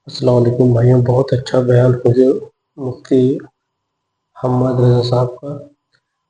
السلام علیکم بھائیوں، بہت اچھا بیان حضور مفتی حماد رضا صاحب کا۔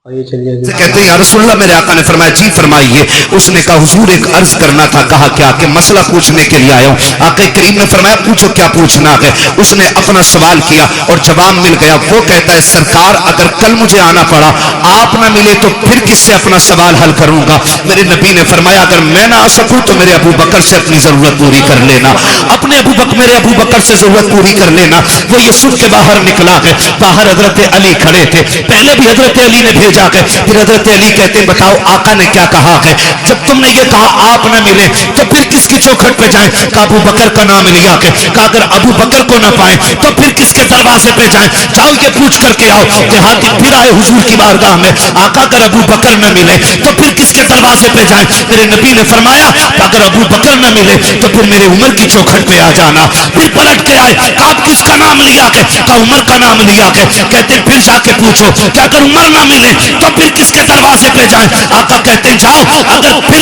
آئیے چلیے کہتے ہیں یا رسول اللہ، میرے آقا نے فرمایا جی فرمائیے۔ اس نے کہا حضور ایک عرض کرنا تھا۔ کہا کیا؟ کہ مسئلہ پوچھنے کے لیے آیا ہوں۔ آقا کریم نے فرمایا پوچھو کیا پوچھنا ہے۔ اس نے اپنا سوال کیا اور جواب مل گیا۔ وہ کہتا ہے سرکار اگر کل مجھے آنا پڑا، آپ نہ ملے تو پھر کس سے اپنا سوال حل کروں گا؟ میرے نبی نے فرمایا اگر میں نہ آ سکوں تو میرے ابو بکر سے اپنی ضرورت پوری کر لینا۔ اپنے میرے ابو بکر سے ضرورت پوری کر لینا۔ وہ یسوع کے باہر نکلا ہے، باہر حضرت علی کھڑے تھے۔ پہلے بھی حضرت علی نے بھیجا ہے، پھر حضرت علی کہتے ہیں بتاؤ آقا نے کیا کہا ہے؟ جب تم نے یہ کہا آپ نہ ملے تو پھر کس کی چوکھٹ پہ جائیں؟ کہا ابو بکر کا نام لیا ہے۔ کہا اگر ابو بکر کو نہ پائیں تو پھر کس کے دروازے پہ جائیں؟ جاؤ یہ پوچھ کر کے آؤ۔ دیہاتی پھر آئے حضور کی بارگاہ میں، آقا اگر ابو بکر نہ ملے تو پھر کس کے دروازے پہ جائیں؟ میرے نبی نے فرمایا اگر ابو بکر نہ ملے تو پھر میرے عمر کی چوکھٹ پہ آ جانا۔ پھر پلٹ کے آئے، کہا کس کا نام لیا ہے؟ کہا عمر کا نام لیا ہے۔ کہتے پھر جا کے پوچھو کہ اگر عمر نہ ملے تو پھر کس کے دروازے پہ جائیں؟ آقا کہتے ہیں جاؤ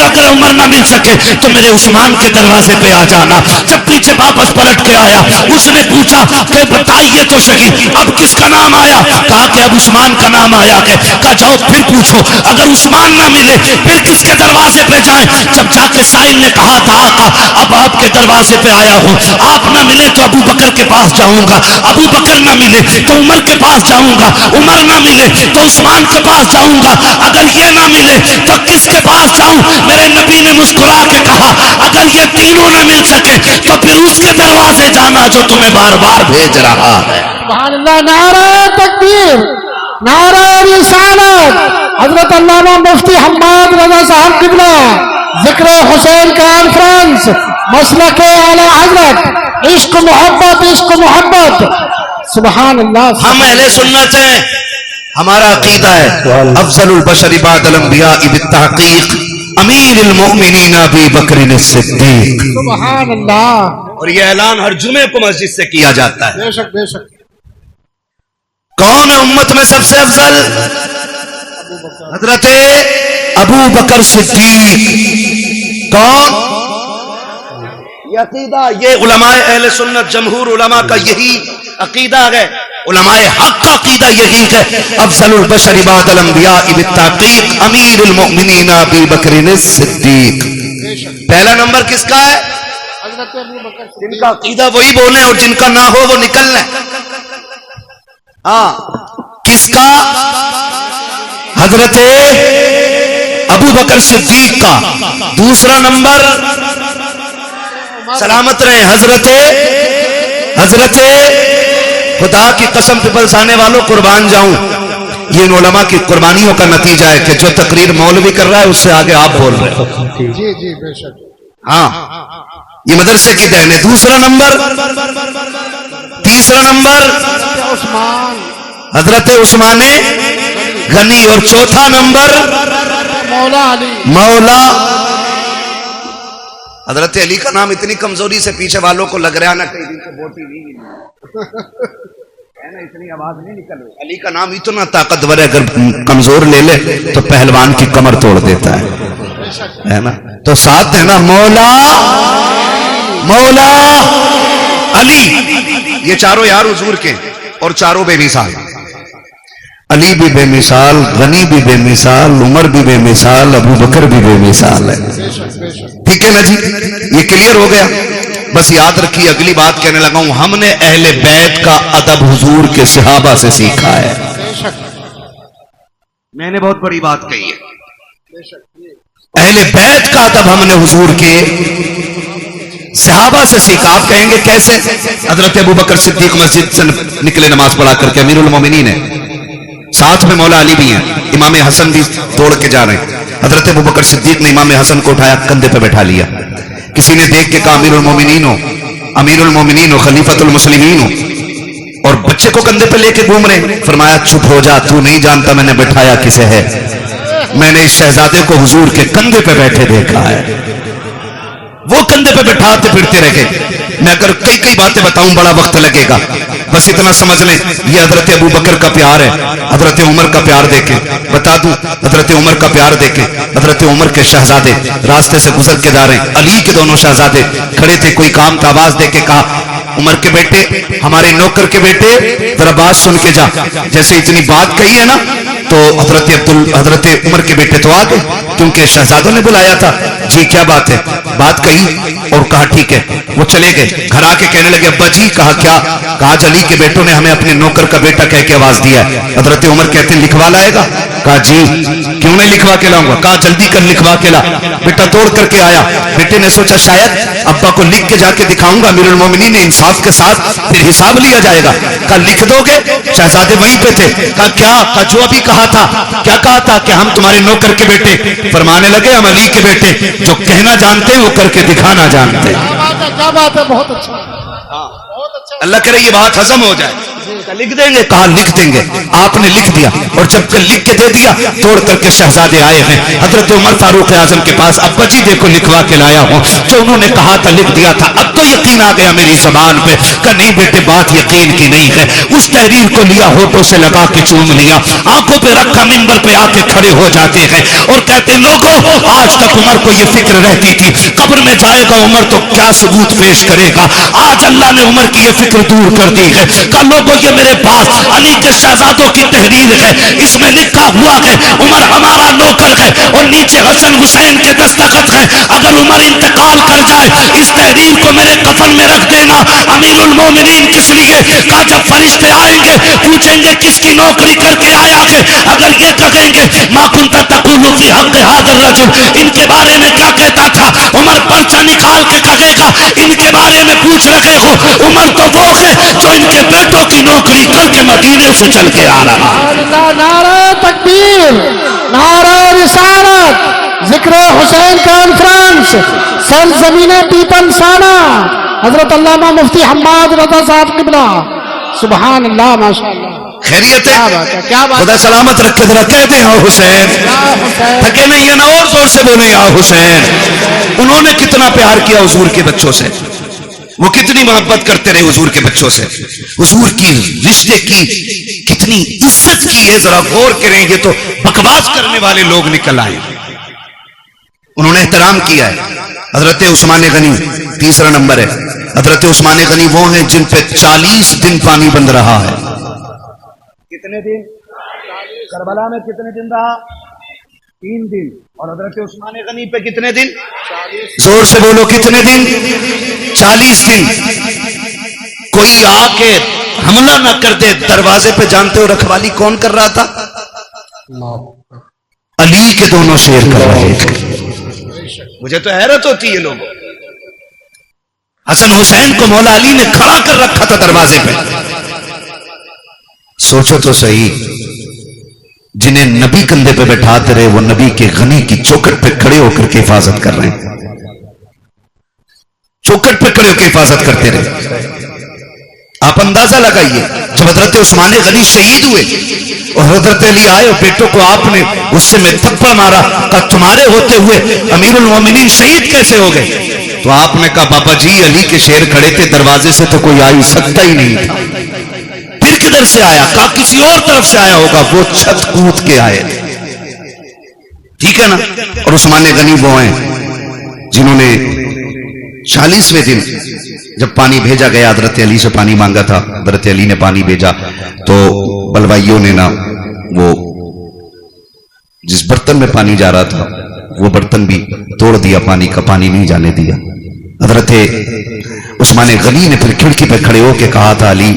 اگر عمر نہ مل سکے تو میرے عثمان کے دروازے پہ آ جانا۔ جب پیچھے واپس پلٹ کے آیا، اس نے پوچھا کہ بتائیے تو صحیح اب کس کا نام آیا؟ کہا کہ اب عثمان کا نام آیا ہے۔ کہا جاؤ پھر پوچھو اگر عثمان نہ ملے پھر کس کے دروازے پہ جائیں؟ جب جا کے سائل نے کہا تھا آقا اب آپ کے دروازے پہ آیا ہوں، آپ نہ ملے تو ابو بکر کے پاس جاؤں گا، ابو بکر نہ ملے تو عمر کے پاس جاؤں گا، عمر نہ ملے تو عثمان کے پاس جاؤں گا، اگر یہ نہ ملے تو کس کے پاس جاؤں؟ میرے نبی نے مسکرا کے کہا اگر یہ تینوں نہ مل سکے تو پھر اس کے دروازے جانا جو تمہیں بار بار بھیج رہا ہے۔ سبحان اللہ، نعرہ تکبیر، نعرہ رسالت۔ حضرت علامہ مفتی حماد رضا صاحب قبلہ ذکر حسین کانفرنس، مسلک اعلی حضرت، عشق محبت عشق محبت۔ سبحان اللہ۔ ہم اہل سنت ہیں، ہمارا عقیدہ ہے افضل البشر بعد الانبیاء بالتحقیق امیر المؤمنین ابی بکر الصدیق۔ سبحان اللہ۔ اور یہ اعلان ہر جمعے کو مسجد سے کیا جاتا ہے۔ بے شک بے شک۔ کون ہے امت میں سب سے افضل؟ حضرت ابو بکر صدیق۔ کون؟ یہ عقیدہ، یہ علماء اہل سنت جمہور علماء کا یہی عقیدہ ہے، علماء حق کا عقیدہ یہی ہے افضل البشر بعد الانبیاء بالتحقیق امیر المؤمنین ابی بکر الصدیق۔ پہلا نمبر کس کا ہے؟ حضرت ابو بکر جن کا عقیدہ وہی بولیں اور جن کا نہ ہو وہ نکل لیں۔ ہاں، کس کا؟ حضرت ابو بکر صدیق کا۔ دوسرا نمبر سلامت رہیں حضرت خدا کی قسم پہ برسانے والوں قربان جاؤں، یہ ان علماء کی قربانیوں کا نتیجہ ہے کہ جو تقریر مولوی کر رہا ہے اس سے آگے آپ بول رہے ہیں۔ جی جی بے شک۔ ہاں، یہ مدرسے کی دین ہے۔ دوسرا نمبر، تیسرا نمبر عثمان، حضرت عثمان غنی، اور چوتھا نمبر مولا علی۔ مولا حضرت علی کا نام اتنی کمزوری سے پیچھے والوں کو لگ رہا نا کئی دن سے بوٹی نہیں ہے نا، اتنی آواز نہیں نکل رہی۔ علی کا نام اتنا طاقتور ہے، اگر کمزور لے لے تو پہلوان کی کمر توڑ دیتا ہے نا۔ تو ساتھ ہے نا مولا علی۔ یہ چاروں یار حضور کے اور چاروں بے مثال، علی بھی بے مثال، غنی بھی بے مثال، عمر بھی بے مثال، ابو بکر بھی بے مثال ہے۔ ٹھیک ہے نا جی، یہ کلیئر ہو گیا۔ بس یاد رکھیے اگلی بات کہنے لگا ہوں، ہم نے اہل بیت کا ادب حضور کے صحابہ سے سیکھا ہے۔ میں نے بہت بڑی بات کہی ہے، اہل بیت کا ادب ہم نے حضور کے صحابہ سے سیکھا۔ آپ کہیں گے کیسے؟ حضرت ابو بکر صدیق مسجد سے نکلے نماز پڑھا کر کے، امیر المومنین ہے، ساتھ میں مولا علی بھی ہیں، امام حسن بھی دوڑ کے جا رہے ہیں۔ حضرت ابو بکر صدیق نے امام حسن کو اٹھایا، کندھے پہ بیٹھا لیا۔ کسی نے دیکھ کے کہا امیر المومنین ہو خلیفۃ المسلمین ہو، اور بچے کو کندھے پہ لے کے گھوم رہے ہیں۔ فرمایا چپ ہو جا، تو نہیں جانتا میں نے بٹھایا کسے ہے، میں نے اس شہزادے کو حضور کے کندھے پہ بیٹھے دیکھا ہے۔ وہ کندھے پہ بٹھاتے پھرتے رہے۔ میں اگر کئی باتیں بتاؤں بڑا وقت لگے گا، بس اتنا سمجھ لیں یہ حضرت ابو بکر کا پیار ہے۔ حضرت عمر کا پیار دیکھیں، بتا دوں حضرت عمر کا پیار دیکھیں۔ حضرت عمر کے شہزادے راستے سے گزر کے جا رہے ہیں، علی کے دونوں شہزادے کھڑے تھے، کوئی کام تھا، آواز دے کے کہا عمر کے بیٹے ہمارے نوکر کے بیٹے ذرا بات سن کے جا. جیسے اتنی بات کہی ہے نا تو حضرت عمر کے بیٹے تو آ گئے کیونکہ شہزادوں نے بلایا تھا. جی کیا بات ہے؟ بات کہی اور کہا ٹھیک ہے. وہ چلے گئے. گھر آ کے کہنے لگے ابا جی. کہا کیا؟ کہا علی کے بیٹوں نے ہمیں اپنے نوکر کا بیٹا کہہ کے آواز دیا ہے. حضرت عمر کہتے ہیں لکھوا لائے گا؟ کہا جی. کیوں نہیں لکھوا کے لاؤں گا؟ کہا جلدی کر لکھوا کے لا. بیٹا توڑ کر کے آیا. بیٹے نے سوچا شاید ابا کو لکھ کے جا کے دکھاؤں گا امیر المومنین نے انصاف کے ساتھ پھر حساب لیا جائے گا. کہا لکھ دو گے؟ شہزادے وہیں پہ تھے. کہا کیا؟ کہا جو ابھی کہا تھا. کیا کہا تھا؟ کہ ہم تمہارے نوکر کے بیٹے. فرمانے لگے ہم علی کے بیٹے. جو کہنا جانتے ہیں وہ کر کے دکھانا جانتے ہیں. کیا بات ہے، بہت اچھا. اللہ کرے یہ بات ہضم ہو جائے. لکھ دیں گے؟ کہا لکھ دیں گے. آپ نے لکھ دیا اور جب کہ لکھ کے دے دیا توڑ کر کے شہزادے آئے ہیں حضرت عمر فاروق اعظم کے پاس. ابا جی دیکھو لکھوا کے لایا ہوں. جو انہوں نے کہا تھا لکھ دیا تھا. اب تو یقین آ گیا میری زبان پہ. کہ نہیں بیٹے بات یقین کی نہیں ہے. اس تحریر کو لیا ہونٹوں سے لگا کے چوم لیا آنکھوں پہ رکھا منبر پہ آ کے کھڑے ہو جاتے ہیں اور کہتے لوگوں آج تک عمر کو یہ فکر رہتی تھی قبر میں جائے گا عمر تو کیا ثبوت پیش کرے گا. آج اللہ نے عمر کی یہ فکر دور کر دی ہے. کہ لوگوں یہ میرے پاس علی کے شہزادوں کی تحریر ہے. اس میں لکھا ہوا ہے عمر ہمارا نوکر ہے اور نیچے حسن حسین کے دستخط ہے. اگر عمر انتقال کر جائے اس تحریر کو میرے کفن میں رکھ دینا. امیر المومنین کس لیے؟ کہا جب فرشتے آئیں گے پوچھیں گے کس کی نوکری کر کے آیا ہے. اگر یہ کہیں گے ما کنت تقول فی حق هذا الرجل ان کے بارے میں کیا کہتا تھا؟ عمر پرچہ نکال کے کہے گا ان کے بارے میں پوچھ رہے ہو. عمر تو وہ ہے جو ان کے بیٹوں کی نوکری کر کے مدینے سے چل کے آ رہا. نعرہ تکبیر، نعرہ رسالت، ذکر حسین کانفرنس، سرزمین پیپل سانا، حضرت علامہ مفتی حماد رضا صاحب قبلہ. سبحان اللہ، ماشاء اللہ. خیریت ہے؟ کیا بات. خدا سلامت رکھے. ذرا کہتے ہیں حسین. تھکے نہیں ہے نا، اور زور سے بولے یا حسین. انہوں نے کتنا پیار کیا حضور کے بچوں سے. وہ کتنی محبت کرتے رہے حضور کے بچوں سے. حضور کی رشتے کی کتنی عزت کی ہے. ذرا غور کریں. یہ تو بکواس کرنے والے لوگ نکل آئے. انہوں نے احترام کیا ہے. حضرت عثمان غنی تیسرا نمبر ہے. حضرت عثمان غنی وہ ہیں جن پہ 40 دن پانی بند رہا ہے. کتنے دن؟ کربلا میں کتنے دن رہا؟ 3 دن. اور حضرت عثمان غنی پہ کتنے دن؟ زور سے بولو کتنے دن؟ 40 دن. کوئی آ کے حملہ نہ کر دے. دروازے پہ جانتے ہو رکھوالی کون کر رہا تھا؟ علی کے دونوں شیر کر رہے تھے. مجھے تو حیرت ہوتی ہے لوگوں. حسن حسین کو مولا علی نے کھڑا کر رکھا تھا دروازے پہ. سوچو تو صحیح. جنہیں نبی کندھے پہ بیٹھاتے رہے وہ نبی کے غنی کی چوکٹ پہ کھڑے ہو کر کے حفاظت کر رہے ہیں. چوکٹ پہ کھڑے ہو کے حفاظت کرتے رہے. آپ اندازہ لگائیے جب حضرت عثمان غنی شہید ہوئے اور حضرت علی آئے اور بیٹوں کو آپ نے غصے میں تھپڑ مارا. کہا تمہارے ہوتے ہوئے امیر المومنین شہید کیسے ہو گئے؟ تو آپ نے کہا بابا جی علی کے شیر کھڑے تھے دروازے سے تو کوئی آ ہی سکتا ہی نہیں تھا. پھر کدھر سے آیا؟ کہا کسی اور طرف سے آیا ہوگا. وہ چھت کود کے آئے. ٹھیک ہے نا. اور عثمان غنی وہ ہیں جنہوں نے 40ویں دن جب پانی بھیجا گیا حضرت علی سے پانی مانگا تھا. حضرت علی نے پانی بھیجا تو بلوائیوں نے نا وہ جس برتن میں پانی جا رہا تھا وہ برتن بھی توڑ دیا. پانی کا پانی نہیں جانے دیا. حضرت عثمان غنی نے پھر کھڑکی پہ کھڑے ہو کے کہا تھا علی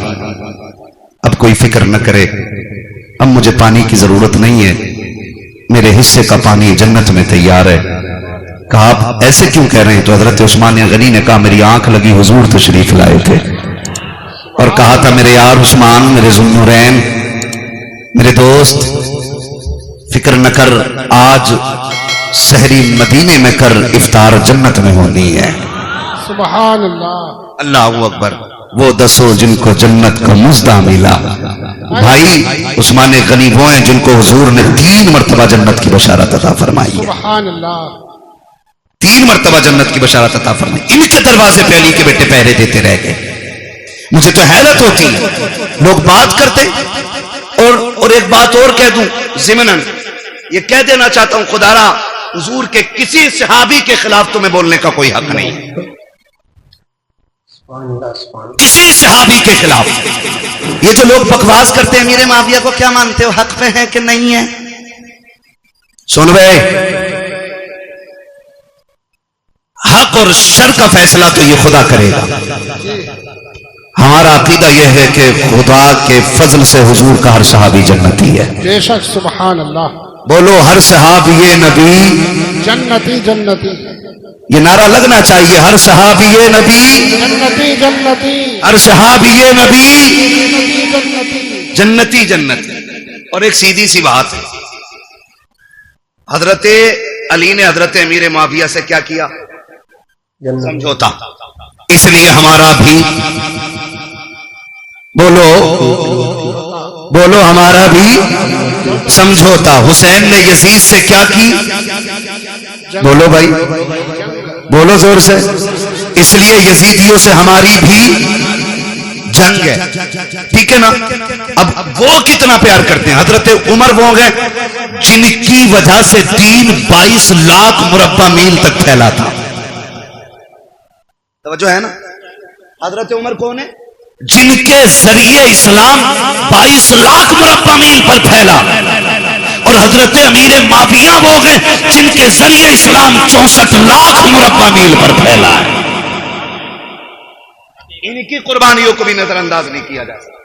اب کوئی فکر نہ کرے. اب مجھے پانی کی ضرورت نہیں ہے. میرے حصے کا پانی جنت میں تیار ہے. کہا آپ ایسے کیوں کہہ رہے ہیں؟ تو حضرت عثمان غنی نے کہا میری آنکھ لگی حضور تشریف لائے تھے اور کہا تھا میرے یار عثمان، میرے ذوالنورین، میرے دوست فکر نہ کر. آج سحری مدینے میں کر، افطار جنت میں ہونی ہے. سبحان اللہ. اللہ اکبر. وہ دسو جن کو جنت کا مزدہ ملا. بھائی عثمان غنی وہ ہیں جن کو حضور نے 3 مرتبہ جنت کی بشارت عطا فرمائی ہے. سبحان اللہ. 3 مرتبہ جنت کی بشارت عطا فرمائی. ان کے دروازے پہ علی کے بیٹے پہرے دیتے رہ گئے. مجھے تو حیرت ہوتی ہے لوگ بات کرتے. اور ایک بات اور کہہ دوں ضمناً یہ کہہ دینا چاہتا ہوں خدا را حضور کے کسی صحابی کے خلاف تمہیں بولنے کا کوئی حق نہیں. کسی صحابی کے خلاف. یہ جو لوگ بکواس کرتے ہیں امیر معاویہ کو کیا مانتے ہو, حق پہ ہیں کہ نہیں ہے؟ سن بھائی, حق اور شر کا فیصلہ تو یہ خدا کرے گا. ہمارا عقیدہ یہ ہے کہ خدا کے فضل سے حضور کا ہر صحابی جنتی ہے. بے شک, سبحان اللہ. بولو ہر صحابی نبی جنتی جنتی. یہ نعرہ لگنا چاہیے, ہر صحابی نبی جنتی جنتی. ہر صحابی نبی جنتی. جنتی جنتی. اور ایک سیدھی سی بات ہے, حضرت علی نے حضرت امیر معاویہ سے کیا کیا؟ سمجھوتا. اس لیے ہمارا بھی بولو ہمارا بھی سمجھوتا. حسین نے یزید سے کیا کی؟ بولو بھائی, بولو زور سے. اس لیے یزیدیوں سے ہماری بھی جنگ ہے. ٹھیک ہے نا. اب وہ کتنا پیار کرتے ہیں. حضرت عمر وہ گئے جن کی وجہ سے دین 22 لاکھ مربع میل تک پھیلا تھا. توجہ ہے نا. حضرت عمر کون ہے؟ جن کے ذریعے اسلام 22 لاکھ مربع میل پر پھیلا. اور حضرت امیر معاویہ وہ گئے جن کے ذریعے اسلام 64 لاکھ مربع میل پر پھیلا ہے. ان کی قربانیوں کو بھی نظر انداز نہیں کیا جا سکتا.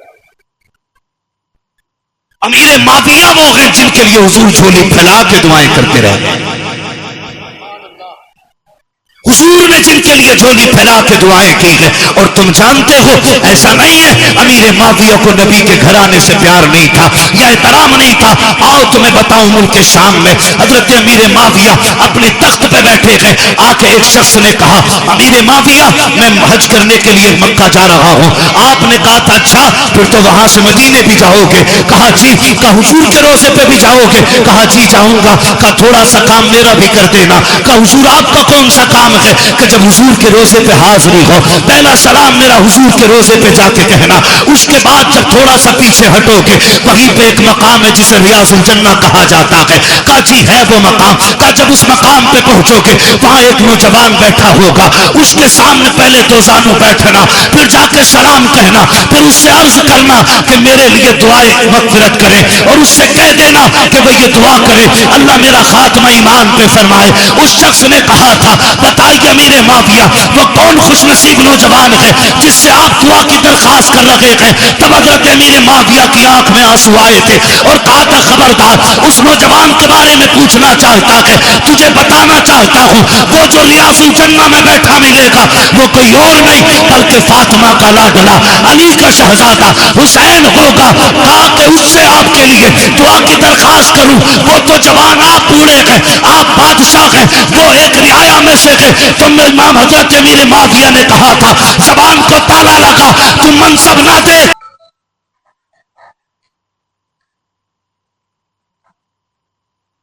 امیر معاویہ وہ گئے جن کے لیے حضور جھولی پھیلا کے دعائیں کرتے رہے. حضور نے جن کے لیے جھولی پھیلا کے دعائیں کی ہیں. اور تم جانتے ہو ایسا نہیں ہے امیر معاویہ کو نبی کے گھرانے سے پیار نہیں تھا یا احترام نہیں تھا. آؤ تمہیں بتاؤں, ملک شام میں حضرت امیر معاویہ اپنے تخت پہ بیٹھے گئے. آ کے ایک شخص نے کہا امیر معاویہ میں حج کرنے کے لیے مکہ جا رہا ہوں. آپ نے کہا تھا اچھا پھر تو وہاں سے مدینے بھی جاؤ گے؟ کہا جی. کہا حضور کے روزے پہ بھی جاؤ گے؟ کہا جی جاؤں گا. کہا تھوڑا سا کام میرا بھی کر دینا. کہا حضور آپ کا کون سا کام ہے؟ کہ جب حضور کے روزے پہ حاضری ہو پہلا سلام میرا حضور کے روزے پہ جا کے کہنا. اس کے بعد جب تھوڑا سا پیچھے ہٹو گے وہیں پہ ایک مقام ہے جسے ریاض الجنہ کہا جاتا ہے. کہا جی ہے وہ مقام. کہا جب اس مقام پہ پہنچو گے وہاں ایک نوجوان بیٹھا ہوگا, اس کے سامنے پہلے 2 زانوں بیٹھنا, پھر جا کے سلام کہنا, پھر اس سے عرض کرنا کہ میرے لیے دعائیں مغفرت کرے, اور اس سے کہہ دینا کہ وہ یہ دعا کرے اللہ میرا خاتمہ ایمان پہ فرمائے. اس شخص نے کہا تھا بتائیے امیر معاویہ وہ کون خوش نصیب نوجوان ہے جس سے آپ دعا کی درخواست کر رہے ہیں؟ تب حضرت امیر معاویہ کی آنکھ میں آنسو آئے تھے اور کہا تھا خبردار اس نوجوان کے بارے میں پوچھنا چاہتا ہے, تجھے بتانا چاہتا ہوں وہ جو ریاض الجنہ میں بیٹھا ملے گا وہ کوئی اور نہیں بلکہ فاطمہ کا لاڈلا علی کا شہزادہ حسین ہوگا. کہا کہ اس سے آپ کے لیے دعا کی درخواست کروں. وہ تو جوان آپ بوڑھے ہیں, آپ بادشاہ ہیں, وہ ایک رعایا میں سے ہے. تم امام حضرت امیر معاویہ نے کہا تھا زبان کو تالا لگا, تم منصب نہ دے